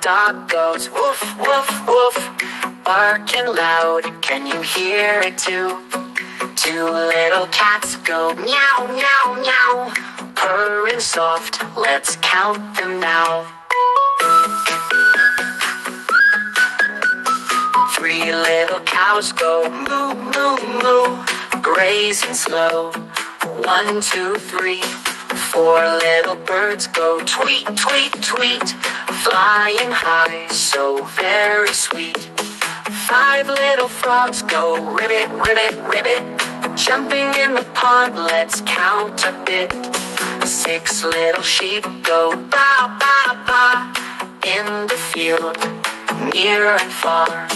dog goes woof, woof, woof, barking loud, can you hear it too? Two little cats go meow, meow, meow, purring soft, let's count them now. Three little cows go moo, moo, moo, grazing slow. 1, 2, 3. 4 little birds go tweet, tweet, tweet, flying high, so very sweet. 5 little frogs go ribbit, ribbit, ribbit, jumping in the pond, let's count a bit. 6 little sheep go baa, baa, baa, in the field, near and far.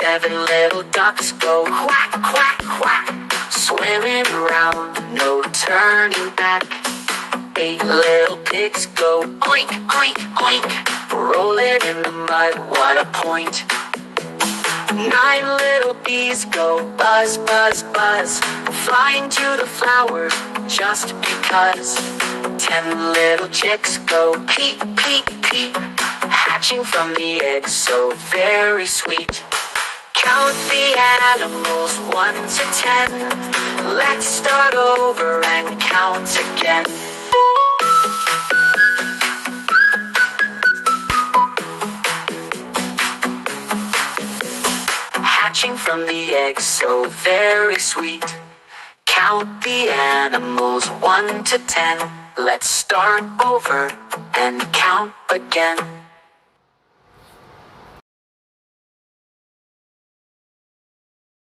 7 little ducks go quack, quack, quack, swimming around, no turning back. 8 little pigs go oink, oink, oink, rolling in the mud, what a point. 9 little bees go buzz, buzz, buzz, flying to the flowers just because. 10 little chicks go peep, peep, peep, hatching from the eggs, so very sweet. Count the animals 1 to 10. Let's start over and count again. Hatching from the eggs, so very sweet. Count the animals 1 to 10. Let's start over and count again.